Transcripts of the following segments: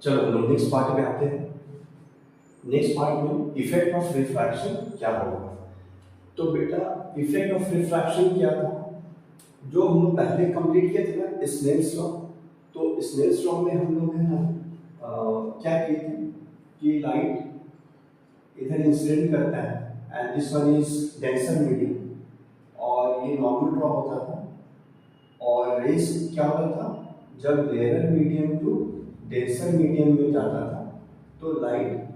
चलो हम लोग नेक्स्ट पार्ट में आते हैं। नेक्स्ट पार्ट में इफेक्ट ऑफ रिफ्रैक्शन क्या होगा। तो बेटा इफेक्ट ऑफ रिफ्रैक्शन क्या था, जो हम लोग पहले कंप्लीट किए थे ना स्नेल्स लॉ। तो स्नेल्स लॉ में हम लोग है ना क्या किए थे कि लाइट इधर इंसिडेंट करता है and this one is denser medium और ये नॉर्मल ड्रॉ होता था, और रेस क्या होता था जब rare medium to denser medium में जाता था तो light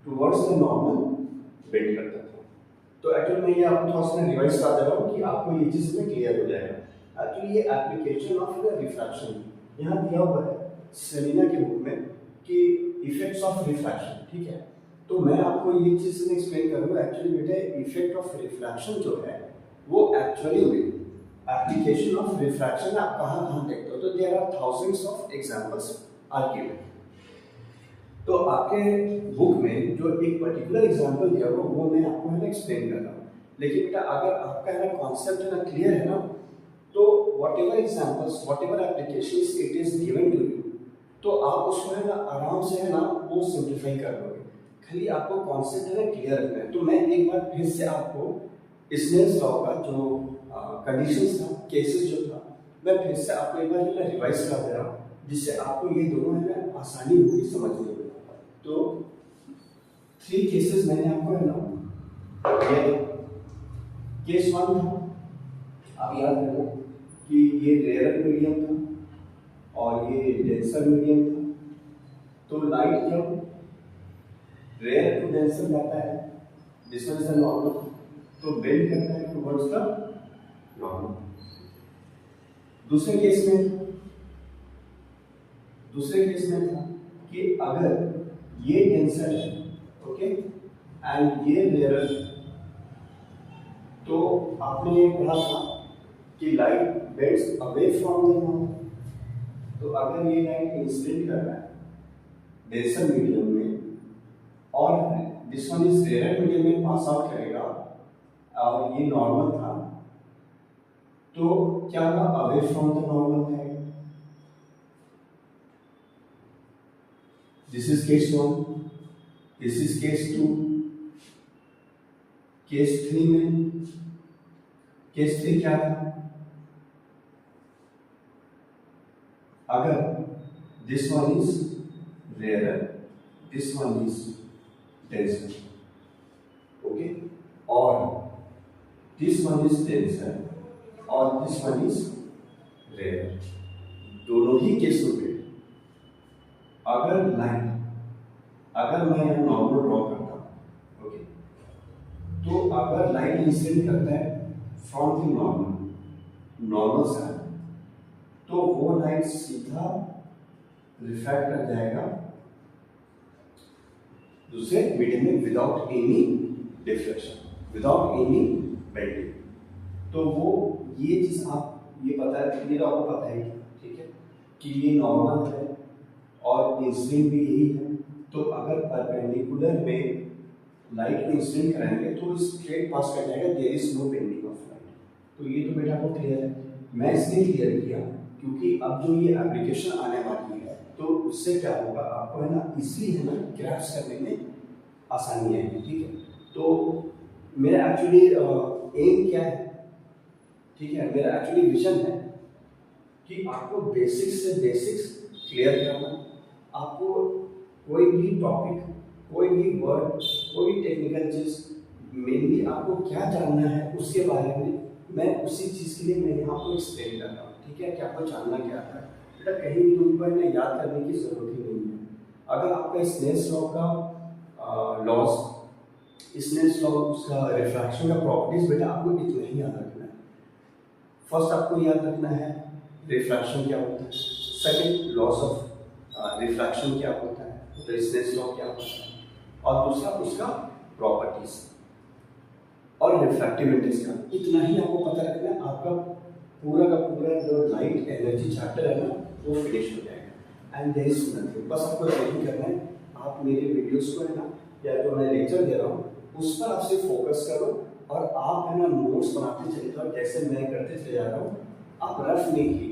towards the normal bend करता था। तो एक्चुअली मैं ये आपको थोड़ा सा रिवाइज करा दे रहा हूँ कि आपको ये चीज़ में क्लियर हो जाएगा। एक्चुअली ये एप्लीकेशन ऑफ द रिफ्रैक्शन यहाँ दिया हुआ है सेलिना के बुक में कि इफेक्ट्स ऑफ रिफ्रैक्शन, ठीक है। तो मैं आपको ये चीज़ में एक्सप्लेन करूँगा। एक्चुअली बेटा इफेक्ट ऑफ रिफ्रैक्शन जो है वो एक्चुअली में एप्लीकेशन ऑफ रिफ्रैक्शन आप कहाँ कहाँ देखते हो, तो there are thousands of examples are given. तो आपके बुक में जो एक पर्टिकुलर एग्जांपल दिया हुआ वो मैं आपको है ना एक्सप्लेन कर रहा हूँ। लेकिन बेटा अगर आपका है ना कॉन्सेप्ट है ना क्लियर है ना, तो whatever examples whatever applications it is given to you, तो आप उसको है ना आराम से है ना वो सिंप्लीफाई कर लोगे। खाली आपको कॉन्सेप्ट है ना क्लियर रखना है। तो मैं एक बार फिर से आपको स्नेल्स लॉ का जो कंडीशंस था, केसेस जो था, मैं फिर से आपको एक बार रिवाइज कर दे रहा हूँ, जिससे आपको ये दोनों है ना आसानी होगी समझने में। तो 3 केसेस मैंने आपको है ना, ये केस 1 था, आप याद रखो कि ये रेयर मीडियम था और ये डेंसर मीडियम था। तो लाइट जब रेयर टू डेंसर जाता है, डिस्टेंस है नॉर्मल, तो बेंड करता है टुवर्ड्स द नॉर्मल। दूसरे केस में था कि अगर ये डेंसर है, ओके, एंड ये रेयर, तो आपने ये पढ़ा था कि light bends away from the normal. तो अगर ये लाइट इंसिडेंट कर रहा है डेंसर मीडियम में और this one is rare medium में पास आउट करेगा और ये नॉर्मल था, तो क्या होगा अवे फ्रॉम द नॉर्मल है। This is case 1, this is case 2। Case 3 में केस 3 क्या था, अगर this one is rare, this one is denser, okay, और दिस वन इज डेंसर और दिस वन इज रेयर। दोनों ही केसों में अगर मैं यहाँ नॉर्मल ड्रॉ करता हूँ, ओके, तो अगर लाइट इंसिडेंट करता है फ्रॉम द नॉर्मल साइड, तो वो लाइट सीधा रिफ्रैक्ट कर जाएगा दूसरे मीडियम में without any deflection, without any bending. तो वो ये चीज आप ये पता है, ये तो आपको पता है, ठीक है, कि ये नॉर्मल है और इंसिडेंट भी यही है। तो अगर परपेंडिकुलर में लाइट इंसिडेंट कराएंगे तो स्ट्रेट पास कर जाएगा, there is no bending of light. तो ये तो बेटा आपको क्लियर है। मैं इसलिए क्लियर किया क्योंकि अब जो ये एप्लीकेशन आने वाली है तो उससे क्या होगा, आपको है ना इजीली है ना ग्रैस्प करने में आसानी है, ठीक है। तो मेरा एक्चुअली एम क्या है, ठीक है, मेरा एक्चुअली विजन है कि आपको बेसिक्स से बेसिक्स क्लियर करना। आपको कोई भी टॉपिक, कोई भी वर्ड, कोई भी टेक्निकल चीज, मेनली आपको क्या जानना है उसके बारे में मैं उसी चीज के लिए मैं यहाँ को एक्सप्लेन कर रहा हूँ, ठीक है, कि आपको जानना क्या है। बेटा कहीं भी तुमको है ना याद करने की जरूरत ही नहीं है। अगर आपका स्नेल्स लॉ का लॉस, स्नेल्स लॉ उसका रिफ्रैक्शन का प्रॉपर्टीज, बेटा आपको इतना ही याद रखना है। फर्स्ट आपको याद रखना है रिफ्रैक्शन क्या होता है, सेकंड लॉस ऑफ रिफ्रैक्शन क्या होता है, तो स्नेल्स लॉ क्या होता है, और दूसरा उसका प्रॉपर्टीज और रिफ्रैक्टिव इंडेक्स का। इतना ही आपको पता रखना है, आपका पूरा का पूरा जो लाइट एनर्जी चैप्टर है ना वो फिनिश हो जाएगा। एंड देयर इज नथिंग, बस आपको यही करना है, आप मेरे वीडियोस को है ना या तो मैं लेक्चर दे रहा हूँ उस पर आपसे फोकस करो और आप है ना नोट्स बनाते चले जाओ, जैसे मैं करते चले जा रहा हूँ। आप रफ में ही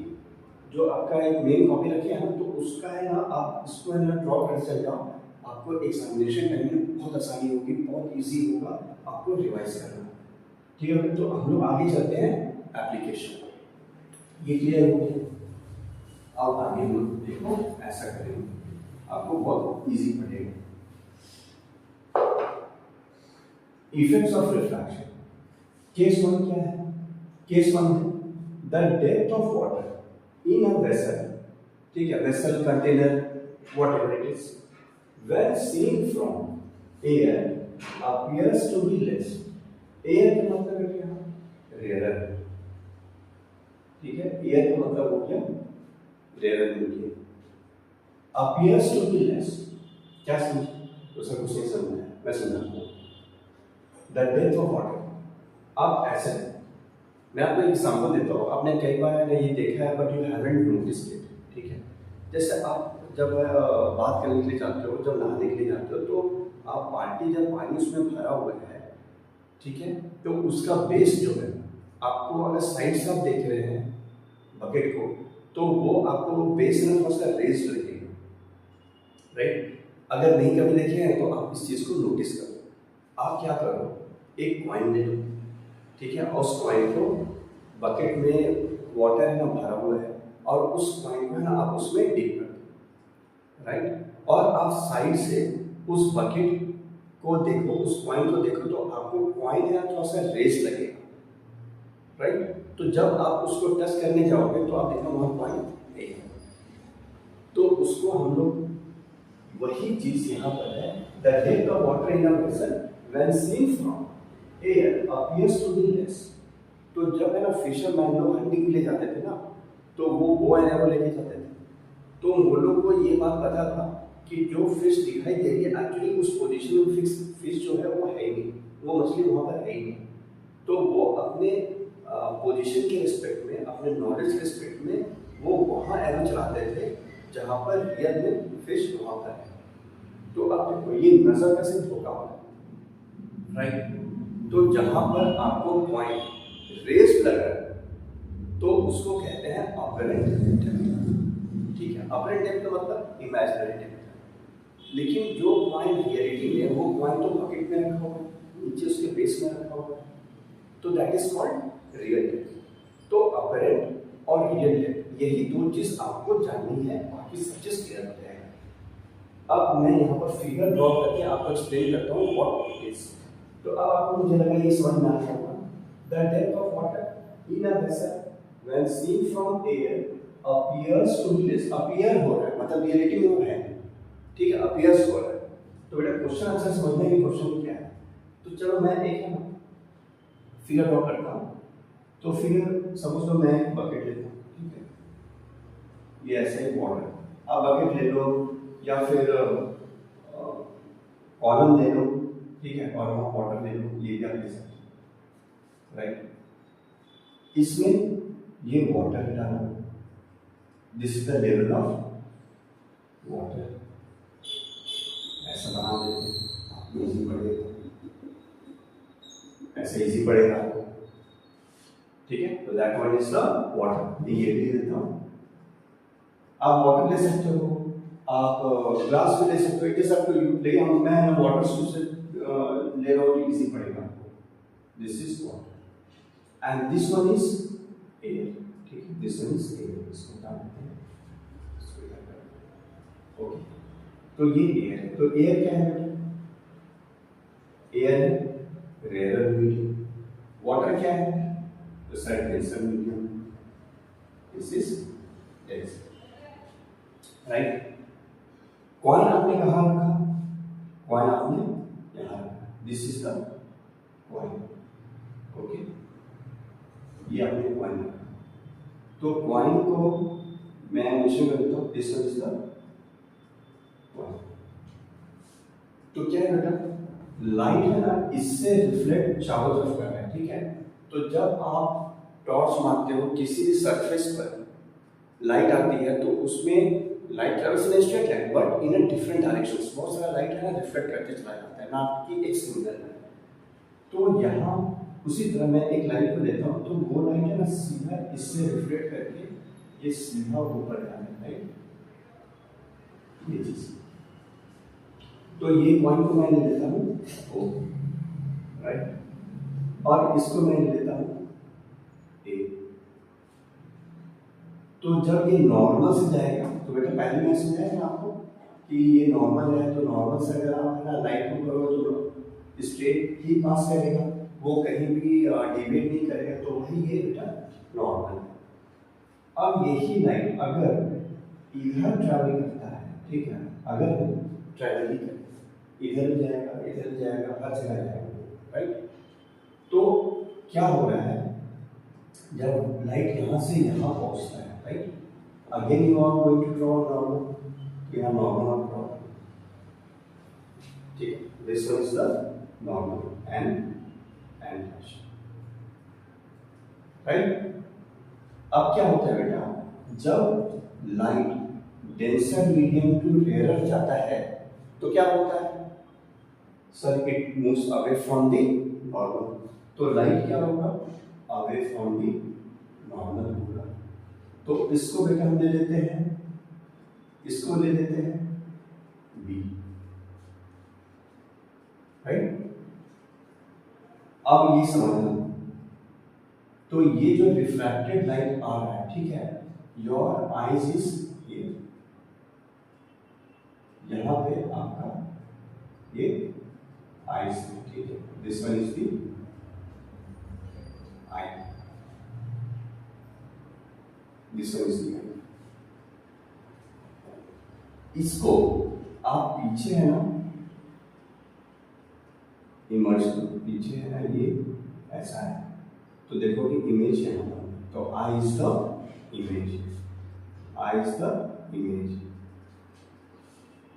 जो आपका एक मेन कॉपी रखे है ना तो उसका है ना, आप इसको है ना ड्रॉ कर चल जाओ, आपको एग्जामिनेशन टाइम में बहुत आसानी होगी, बहुत इजी होगा आपको रिवाइज करना। ठीक है, तो हम लोग आगे चलते हैं एप्लीकेशन। ये क्लियर हो गया? अब आगे हम लोग देखो ऐसा करेंगे, आपको बहुत इजी पड़ेगा। Effects of refraction. केस 1 क्या है? केस 1 है the depth of water in a vessel, ठीक है, vessel, container, whatever it is, when seen from air appears to be less। Air का मतलब है क्या? रेयर, ठीक है, एयर का मतलब हो गया rare medium. appears to be less, क्या समझ? उसका कुछ नहीं समझना है, मैं समझाता हूँ। द डेप्थ ऑफ वाटर, अब ऐसे मैं आपको एग्जांपल देता हूँ, आपने कई बार ये देखा है but you haven't noticed it, ठीक है। जैसे आप जब बात करने के लिए जाते हो, जब नहाने के लिए जाते हो, तो आप बाल्टी जब पानी उसमें भरा हुआ है, ठीक है, तो उसका बेस जो है, आपको अगर साइड से आप देख रहे हैं बकेट को, तो वो आपको बेस में थोड़ा सा रेज लगेगा, राइट। अगर नहीं कभी देखे हैं तो आप इस चीज़ को नोटिस करो। आप क्या करो, एक कॉइन ले लो, ठीक है, और उस कॉइन को बकेट में वाटर है ना भरा हुआ है, और उस कॉइन को है ना आप उसमें डिप कर दो, राइट। और आप साइड से उस बकेट को देखो, उस कॉइन को देखो, तो आपको कॉइन है थोड़ा सा रेस लगेगा, राइट। तो जब आप उसको टच करने जाओगे तो आप देखना वहाँ कॉइन नहीं है। तो उसको हम लोग वही चीज यहाँ पर है, the depth of water in a vessel when seen from air appears to be less. तो जब है ना फिशरमैन लोग हंटिंग के लिए जाते थे ना, तो वो बो एंड एरो लेके जाते थे, तो वो लोग को ये बात पता था कि जो फिश दिखाई दे रही है एक्चुअली उस पोजीशन में फिश जो है वो है ही नहीं, वो मछली वहाँ पर है ही नहीं। तो वो अपने पोजीशन के रिस्पेक्ट में, अपने नॉलेज के रिस्पेक्ट में वो वहाँ एरो चलाते थे जहाँ पर रियल में फिश वहाँ पर है। तो आप देखो ये नजर का सिर्फ धोखा हो, राइट। तो जहाँ पर आपको पॉइंट रेस लग रहा है तो उसको कहते हैं अपरेंट डेप्थ, ठीक है। अपरेंट डेप्थ का मतलब इमेजिनरी डेप्थ। लेकिन जो पॉइंट रियलिटी में, वो पॉइंट तो बकेट में रखा हुआ है, नीचे उसके बेस में रखा हुआ है, तो that is called real depth. तो अपरेंट और रियल डेप्थ, यही दो चीज आपको जाननी है, बाकी सब चीज क्लियर हो जाएगा। अब मैं यहाँ पर फिगर ड्रॉ करके आपको एक्सप्लेन करता हूँ व्हाट इट इज। तो अब आपको मुझे लगा ये समझ में आ गया होगा। The depth of water in a vessel when seen from air appears to be less. Appear हो रहा है मतलब रियलिटी में वो है, ठीक है, अपीयर्स हो रहा है। तो बेटा क्वेश्चन आंसर समझने के क्वेश्चन क्या है, तो चलो मैं एक है ना फिगर ड्रॉ करता हूँ। तो फिगर सपोज तो मैं बकेट लेता हूँ, ठीक है, ये ऐसे ही वाटर, आप बकेट ले लो या फिर कॉलम ले लो, ठीक है, और वहाँ वाटर ले लो, ये भी आप ले सकते हो, राइट। इसमें ये वाटर डालो, this is the level of water, ऐसा बना देते हैं, आपको इजी पड़ेगा, ऐसे इजी पड़ेगा, ठीक है। तो that one is the water, ये भी देता हूँ। आप वाटर ले सकते हो, आप ग्लास भी ले सकते हो, it is up to you, लेकिन मैं वाटर से ले रहा हूँ तो इजी पड़ेगा आपको। This is water and this one is air, ठीक है, दिस वन इज एयर, इसको क्या कहते हैं, इसको क्या कहते हैं, ओके। तो ये एयर है, तो एयर क्या है बेटा, एयर है रेयर मीडियम। वाटर क्या है, तो sir denser medium, this is dense, right. Coin आपने कहाँ रखा, कॉइन आपने यहाँ रखा, this is the coin, okay, ये आपने कॉइन रखा। तो कॉइन को मैं मेंशन कर देता हूँ, दिस इज द कॉइन। तो क्या है बेटा, लाइट है ना इससे रिफ्लेक्ट चारों तरफ कर रहा है, ठीक है। तो जब आप टॉर्च मारते हो किसी भी सरफेस पर, लाइट आती है तो उसमें light travels in straight line but in a different directions. बहुत सारा लाइट है ना रिफ्लेक्ट करते चला जाता है ना कि एक सिंगल है। तो यहाँ उसी तरह मैं एक लाइट को लेता हूँ, तो वो लाइट है ना सीधा इससे रिफ्लेक्ट करके ये सीधा ऊपर जाना है, राइट। ये चीज। तो ये पॉइंट को मैं ले लेता हूँ ओ, राइट, और इसको मैं ले लेता हूँ ए। तो जब ये नॉर्मल से जाएगा तो बेटा पहले मैं समझाया था आपको कि ये नॉर्मल है, तो नॉर्मल से अगर आप है ना लाइट को करो तो स्ट्रेट ही पास करेगा, वो कहीं भी डिवेट नहीं करेगा, तो वही ये बेटा नॉर्मल है। अब यही लाइट अगर इधर ट्रैवल करता है, ठीक है, अगर ट्रैवल ही करे, इधर भी जाएगा, इधर भी जाएगा, हर जगह जाएगा, राइट। तो क्या हो रहा है, जब लाइट यहाँ से यहाँ पहुँचता है, right, again you are going to draw normal, यहाँ नॉर्मल ऑफ ड्रॉ, ठीक है, this one is the normal and dash, right. अब क्या होता है बेटा, जब light denser medium to rare जाता है तो क्या होता है sir, it moves away from the normal, तो लाइट क्या होगा, अवे फ्रॉम द नॉर्मल होगा। तो इसको बेटा हम ले लेते हैं, इसको ले लेते हैं बी, राइट। अब ये समझना, तो ये जो रिफ्रैक्टेड लाइट आ रहा है, ठीक है, योर आईज इज हियर, यहां पे आपका ये आईज है, ठीक है, this one is the eye, this one is the eye. इसको आप पीछे है ना, इमर्ज पीछे है ना, ये ऐसा है, तो देखो कि इमेज यहाँ पर, तो I is the image, I is the image.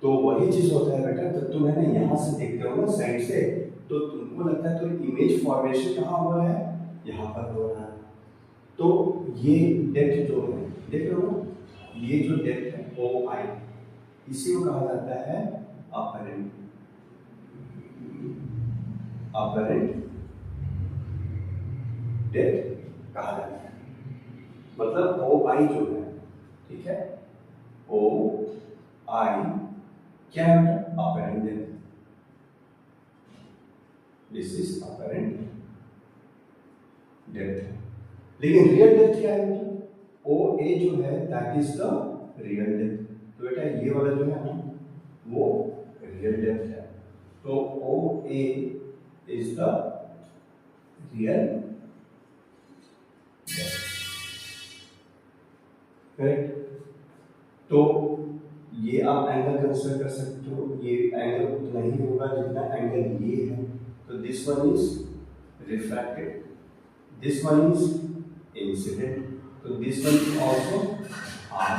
तो वही चीज होता है बेटा, जब तुम है ना यहाँ से देखते हो ना साइड से, तो तुमको लगता है तो इमेज फॉर्मेशन कहाँ हो रहा है, यहाँ पर हो रहा है। तो ये डेप्थ जो है, देख रहे हो, ये जो डेप्थ है ओ आई, इसी को कहा जाता है अपरेंट, अपरेंट डेप्थ कहा जाता है। मतलब ओ आई जो है, ठीक है, ओ आई क्या है, apparent depth, this is apparent depth. लेकिन रियल डेप्थ क्या है बेटा, ओ ए जो है that is the real depth. तो बेटा ये वाला जो है ना वो रियल डेप्थ है, तो O A is the real depth, correct. तो ये आप एंगल कंसीडर कर सकते हो, ये एंगल उतना ही होगा जितना एंगल ये है, तो this one is refracted, this one is incident, तो this one is also R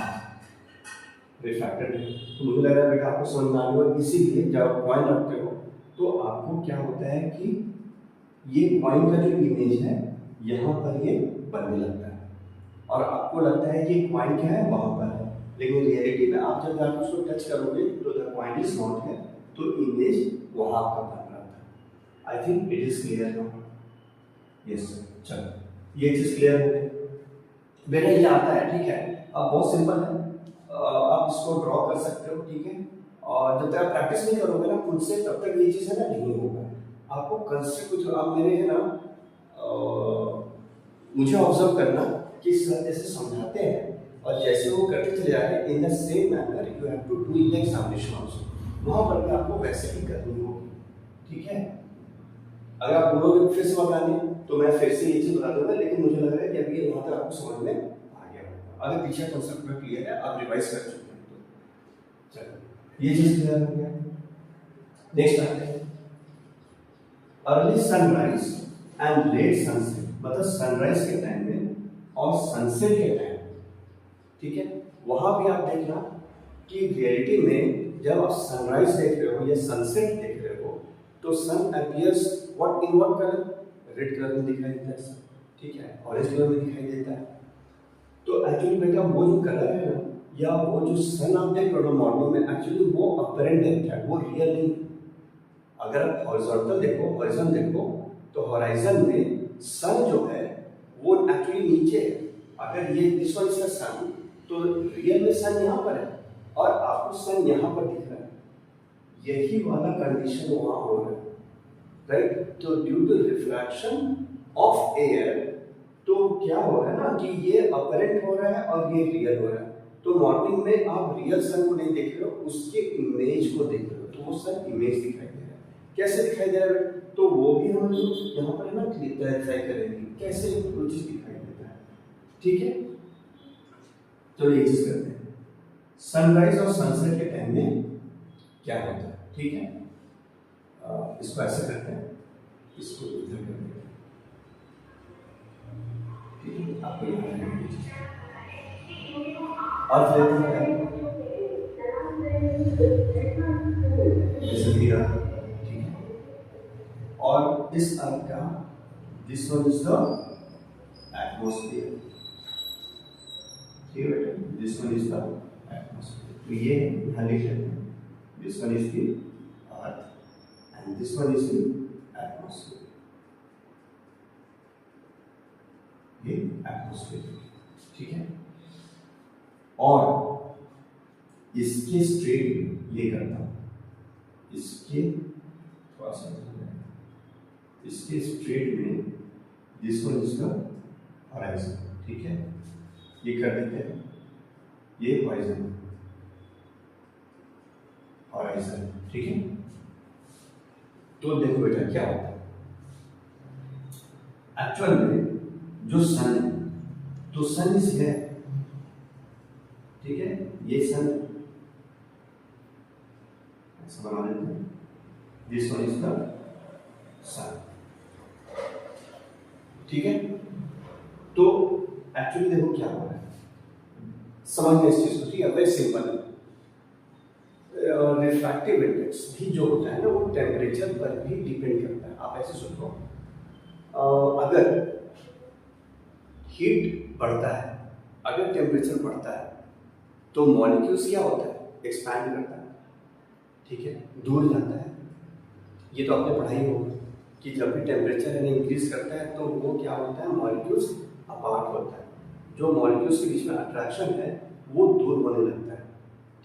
refracted. तो मुझे लग रहा है बेटा आपको समझ में आ गया। इसीलिए जब आप कॉइन रखते हो तो आपको क्या होता है कि ये कॉइन का जो इमेज है यहाँ पर ये बनने लगता है, और आपको लगता है ये कॉइन क्या है वहां पर है, लेकिन रियलिटी में आप जब जाकर उसको टच करोगे तो द कॉइन इज नॉट है, तो इमेज वहां पर बन रहा था। I think it is clear now, yes sir. चलो ये चीज क्लियर हो गई बेटा, ये आता है, ठीक है। अब बहुत सिंपल है, आप इसको ड्रॉ कर सकते हो, ठीक है, और जब तक आप प्रैक्टिस नहीं करोगे ना खुद से, तब तक ये चीज है ना नहीं होगा। आपको कंसेप्ट कुछ आप मेरे है ना मुझे ऑब्जर्व करना कि सर जैसे समझाते हैं और जैसे वो करते चले जा रहे हैं, in the same manner you have to do in the examination also, वहां पर भी आपको वैसे ही करनी होगी, ठीक है। अगर आप बोलोगे फिर से बताने तो मैं फिर से ये चीज बता दूंगा, लेकिन मुझे लग रहा है कि अभी ये वहां तक आपको समझ में आ गया होगा। अगर पीछे कॉन्सेप्ट में क्लियर है, आप रिवाइज कर चुके हैं, तो चलो ये चीज क्लियर हो गया। नेक्स्ट आते हैं early sunrise and let sunset, मतलब सनराइज के टाइम में और सनसेट के टाइम, ठीक है, वहां भी आप देखना कि रियलिटी में जब आप सनराइज देख रहे हो या सनसेट देख रहे हो तो sun appears what in what colour, red colour में दिखाई देता है, ठीक है, ऑरेंज कलर में दिखाई देता है। तो एक्चुअली बेटा वो जो कलर है ना, या वो जो सन आप देख रहे हो मॉर्निंग में, एक्चुअली वो अपरेंट है, वो रियल नहीं। अगर आप हॉरिजॉन्टल देखो, हॉरिजॉन देखो, तो हॉराइजन में सन जो है वो एक्चुअली नीचे है। अगर ये दिस वन इज द सन, तो रियल में सन यहाँ पर है, और आपको आपको सन यहाँ पर दिख रहा है, यही वाला कंडीशन वहां हो रहा है, राइट। तो due to refraction of air, तो क्या हो रहा है ना कि ये अपरेंट हो रहा है और ये रियल हो रहा है। तो मॉर्निंग में आप रियल सन को नहीं देख रहे हो, उसके इमेज को देख रहे हो, तो वो सन इमेज दिखाई दे रहा है। कैसे दिखाई दे रहा है? तो वो भी हम यहाँ पर है ना क्लैरिफाई करेंगे कैसे वो चीज दिखाई देता है, ठीक है। तो ये चीज करते हैं, सनराइज और सनसेट के टाइम में क्या होता है, ठीक है। इसको ऐसे करते हैं, इसको इधर कर देंगे, ठीक है। आपको यहाँ अर्थ लेते हैं जैसे दिया, ठीक है। और इस अर्थ का this one is the atmosphere, ठीक है बेटा, this one is the atmosphere. तो ये यहाँ लिख लेते हैं, this one is the earth and this one is the atmosphere, ये एटमॉस्फेयर, ठीक है। और इसके स्ट्रेट ये करता हूं, इसके थोड़ा सा इसके स्ट्रेट में this one is the horizon, ठीक है। ये कर देते हैं, ये हॉराइजन, हॉराइजन, ठीक है। तो देखो बेटा क्या होता है एक्चुअल में, जो सन है, तो सन इज है, ठीक है। ये सन ऐसा बना देते हैं, दिस वन इज द सन, ठीक है। तो एक्चुअली देखो क्या हो रहा है, समझ इस चीज को, ठीक है। वेरी सिंपल है। रिफ्रैक्टिव इंडेक्स भी जो होता है ना, वो टेम्परेचर पर भी डिपेंड करता है। आप ऐसे सोचो, अगर हीट बढ़ता है, अगर टेम्परेचर बढ़ता है, तो मॉलिक्यूल्स क्या होता है, एक्सपैंड करता है, ठीक है, दूर जाता है। ये तो आपने पढ़ाई होगा कि जब भी टेम्परेचर इंक्रीज करता है तो वो क्या होता है, मॉलिक्यूल्स अपार्ट होता है। जो मॉलिक्यूल्स के बीच में अट्रैक्शन है वो दूर होने लगता है,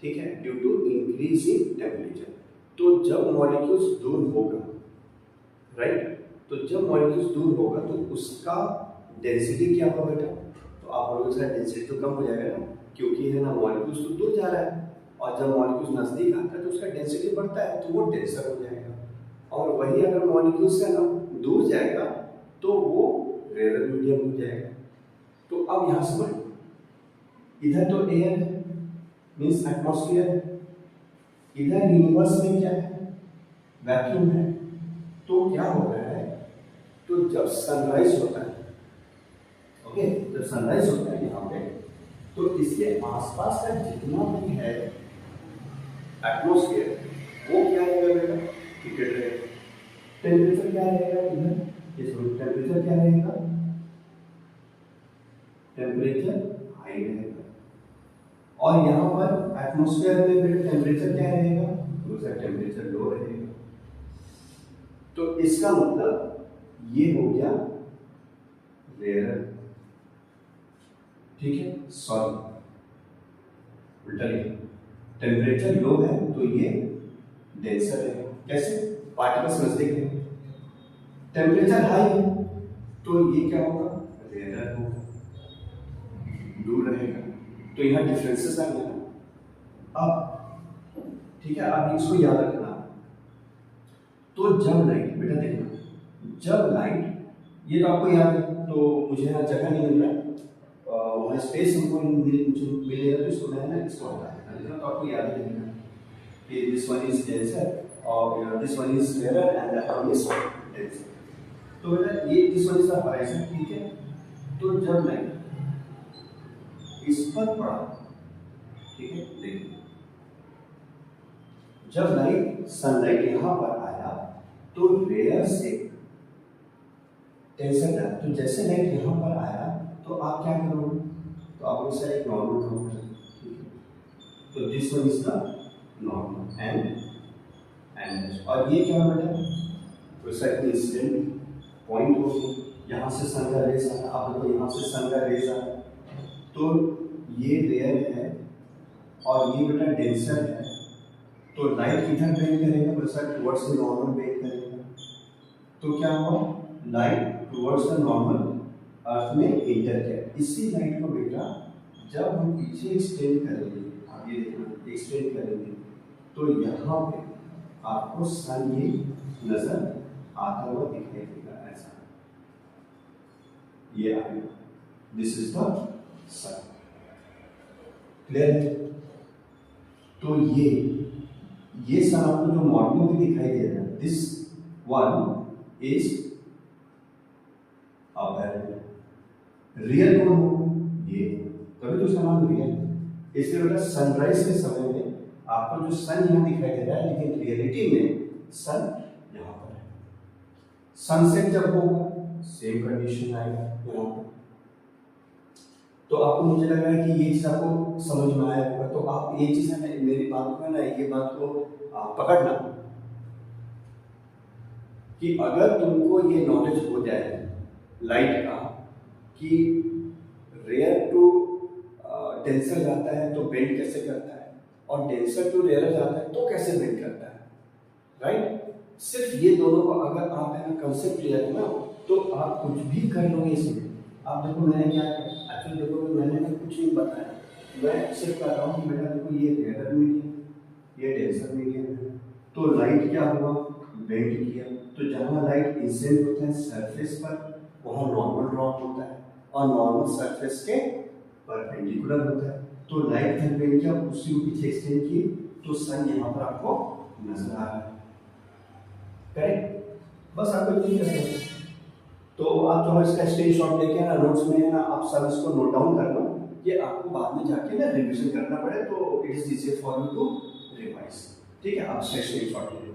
ठीक है, due to increase in temperature. तो जब मॉलिक्यूल्स दूर होगा, राइट, तो जब मॉलिक्यूल्स दूर होगा तो उसका डेंसिटी क्या होगा बेटा, तो आप बोलोगे उसका डेंसिटी तो कम हो जाएगा ना, क्योंकि है ना मॉलिक्यूल्स तो दूर जा रहा है, और जब मॉलिक्यूल्स नजदीक आता है तो उसका डेंसिटी बढ़ता है, तो वो डेंसर हो जाएगा। और वही अगर मॉलिक्यूल्स से ना दूर जाएगा तो वो रेयर मीडियम हो जाएगा। तो अब यहाँ से बढ़ो, इधर तो एयर है, मीन्स एटमॉस्फेयर है, इधर यूनिवर्स में क्या है, वैक्यूम है। तो क्या हो रहा है, तो जब सनराइज होता है, ओके, जब सनराइज होता है यहाँ पे, तो इसके आसपास का जितना भी है एटमॉस्फेयर, वो क्या रहेगा बेटा, हीटेड रहेगा। टेम्परेचर क्या रहेगा इधर, टेम्परेचर क्या रहेगा, टेम्परेचर हाई रहेगा। और यहाँ पर एटमॉस्फेयर में बेटा टेम्परेचर क्या रहेगा, दूसरा टेम्परेचर लो रहेगा। तो इसका मतलब ये हो गया रेयर, ठीक है, सॉरी उल्टा लिखा, टेम्परेचर लो है तो ये डेंसर है। कैसे, पार्टिकल्स नजदीक है, टेम्परेचर हाई है तो ये क्या होगा, रेयर होगा, दूर रहेगा। तो यहाँ डिफरेंसेस आ गया ना। अब ठीक है, आप इसको याद रखना। तो जब लाइट, बेटा देखना, जब लाइट, ये तो आपको याद है, तो मुझे यहाँ जगह नहीं मिल रहा है, वहाँ स्पेस हमको मिलेगा, तो इसको मैं ना इसको हटा देना। तो आपको याद रहेगा कि दिस वन इज डेंसर और this one is rare and that one is denser. तो बेटा ये this one is the horizon, ठीक है। तो जब लाइट इस पर पड़ा, ठीक है, देखिए जब लाइट सनलाइट यहाँ पर आया तो रेयर से टेंशन है, तो जैसे लाइट यहाँ पर आया तो आप क्या करोगे, तो आप इसे एक नॉर्मल काउंट करें, ठीक है। तो this one is the normal and और ये क्या बेटा, तो इसका इंसिडेंट पॉइंट हो, यहाँ से सन का रेज आ रहा, आप देखो यहाँ से सन का रेज आ रहा, तो ये रेयर है और ये बेटा डेंसर है, तो लाइट किधर बेंड करेगा बच्चा? टुवर्ड्स द नॉर्मल बेंड करेगा। तो क्या हुआ? लाइट टुवर्ड्स द नॉर्मल अर्थ में एंटर किया। इसी लाइट को बेटा जब हम पीछे एक्सटेंड करेंगे, आप ये देखना एक्सटेंड करेंगे, तो यहाँ पे आपको सन ये नजर आता हुआ दिखाई देगा, ऐसा ये आएगा। This is the sun. Clear है? तो ये सन आपको जो मॉडलिंग में दिखाई दे रहा है, दिस वन इज रियल कौन होगा? ये, तभी तो उसका नाम रियल है। इसलिए बेटा सनराइज के समय में आपको जो सन यहाँ दिखाई दे रहा है, लेकिन रियलिटी में सन यहाँ पर है। सनसेट जब होगा सेम कंडीशन आएगा यहाँ पर। तो आपको, मुझे लग रहा है कि ये चीज आपको समझ में आया होगा। तो आप ये चीज है मेरी बात को ना, ये बात को पकड़ना कि अगर तुमको ये नॉलेज हो जाए लाइट का कि रेयर टू डेंसर जाता है तो बेंड कैसे करता है, और डेंसर टू रेयर जाता है तो कैसे बेंड करता है, राइट? सिर्फ ये दोनों को अगर आप है ना कंसेप्ट क्लियर है ना, तो आप कुछ भी कर लोगे इसमें। आप देखो मैंने क्या किया, एक्चुअली देखो मैंने कुछ नहीं बताया, मैं सिर्फ कह रहा हूँ कि बेटा देखो ये रेयर मीडियम, ये डेंसर मीडियम है, तो लाइट क्या हुआ? बेंड किया। तो जहाँ लाइट इंसिडेंट होता है सरफेस पर, वहाँ नॉर्मल ड्रॉप होता है, और नॉर्मल सरफेस के परपेंडिकुलर होता है। तो लाइट जब बेंड किया, उसी को पीछे एक्सटेंड की, तो सन यहाँ पर आपको नजर आ रहा है। करेक्ट? बस आपको इतनी करना है। तो आप जो इसका स्क्रीनशॉट लेके ना नोट्स में ना आप सब इसको नोट डाउन कर लो, ये आपको बाद में जाके ना रिवीजन करना पड़े, तो it is easy for you to revise. ठीक है, आप स्क्रीनशॉट ले लो।